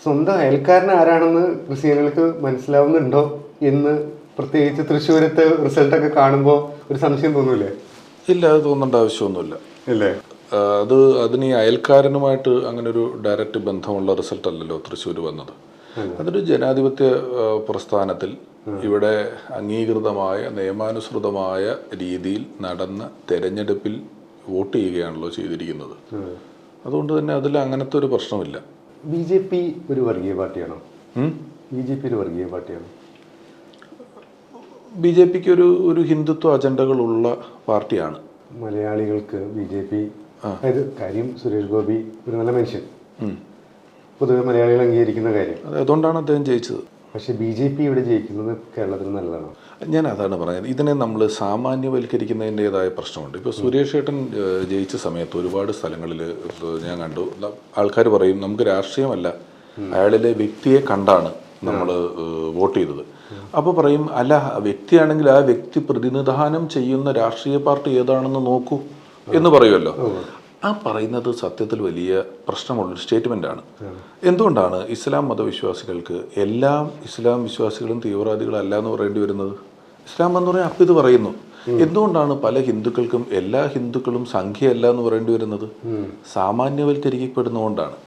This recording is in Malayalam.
സ്വന്തം അയൽക്കാരൻ ആരാണെന്ന് ക്രിസ്ത്യാനികൾക്ക് മനസ്സിലാവുന്നുണ്ടോ എന്ന് പ്രത്യേകിച്ച് തൃശ്ശൂരത്തെ റിസൾട്ടൊക്കെ കാണുമ്പോൾ ഒരു സംശയം തോന്നൂലേ? ഇല്ല, അത് തോന്നേണ്ട ആവശ്യമൊന്നുമില്ല. ഇല്ലേ? അതിന് ഈ അയൽക്കാരനുമായിട്ട് അങ്ങനെ ഒരു ഡയറക്റ്റ് ബന്ധമുള്ള റിസൾട്ട് അല്ലല്ലോ തൃശ്ശൂർ വന്നത്. അതൊരു ജനാധിപത്യ പ്രസ്ഥാനത്തിൽ ഇവിടെ അംഗീകൃതമായ നിയമാനുസൃതമായ രീതിയിൽ നടന്ന തെരഞ്ഞെടുപ്പിൽ വോട്ട് ചെയ്യുകയാണല്ലോ ചെയ്തിരിക്കുന്നത്. അതുകൊണ്ട് തന്നെ അതിൽ അങ്ങനത്തെ ഒരു പ്രശ്നമില്ല. BJP ഒരു വർഗീയ പാർട്ടിയാണോ? BJP ഒരു വർഗീയ പാർട്ടിയാണോ? BJPക്ക് ഒരു ഹിന്ദുത്വ അജണ്ടകളുള്ള പാർട്ടിയാണ്. മലയാളികൾക്ക് BJP, അതായത് കാര്യം സുരേഷ് ഗോപി ഒരു നല്ല മനുഷ്യൻ, പൊതുവെ മലയാളികൾ അംഗീകരിക്കുന്ന കാര്യം. അതുകൊണ്ടാണ് അദ്ദേഹം ജയിച്ചത്. പക്ഷെ BJP ഇവിടെ ജയിക്കുന്നത് കേരളത്തിൽ നല്ലതാണോ? ഞാൻ അതാണ് പറയുന്നത്. ഇതിനെ നമ്മൾ സാമാന്യവൽക്കരിക്കുന്നതിൻ്റെതായ പ്രശ്നമുണ്ട്. ഇപ്പോൾ സുരേഷ് ഏട്ടൻ ജയിച്ച സമയത്ത് ഒരുപാട് സ്ഥലങ്ങളിൽ ഞാൻ കണ്ടു, ആൾക്കാർ പറയും നമുക്ക് രാഷ്ട്രീയമല്ല, അയാളിലെ വ്യക്തിയെ കണ്ടാണ് നമ്മൾ വോട്ട് ചെയ്തത്. അപ്പോൾ പറയും, അല്ല വ്യക്തിയാണെങ്കിൽ ആ വ്യക്തി പ്രതിനിധാനം ചെയ്യുന്ന രാഷ്ട്രീയ പാർട്ടി ഏതാണെന്ന് നോക്കൂ എന്ന് പറയുമല്ലോ. ആ പറയുന്നത് സത്യത്തിൽ വലിയ പ്രശ്നമുള്ളൊരു സ്റ്റേറ്റ്മെൻ്റാണ്. എന്തുകൊണ്ടാണ് ഇസ്ലാം മതവിശ്വാസികൾക്ക് എല്ലാം ഇസ്ലാം വിശ്വാസികളും തീവ്രവാദികളല്ല എന്ന് പറയേണ്ടി വരുന്നത്? ഇസ്ലാം എന്ന് പറയാൻ അപ്പം ഇത് പറയുന്നു. എന്തുകൊണ്ടാണ് പല ഹിന്ദുക്കൾക്കും എല്ലാ ഹിന്ദുക്കളും സംഖ്യയല്ല എന്ന് പറയേണ്ടി വരുന്നത്? സാമാന്യവൽക്കരിക്കപ്പെടുന്നതുകൊണ്ടാണ്.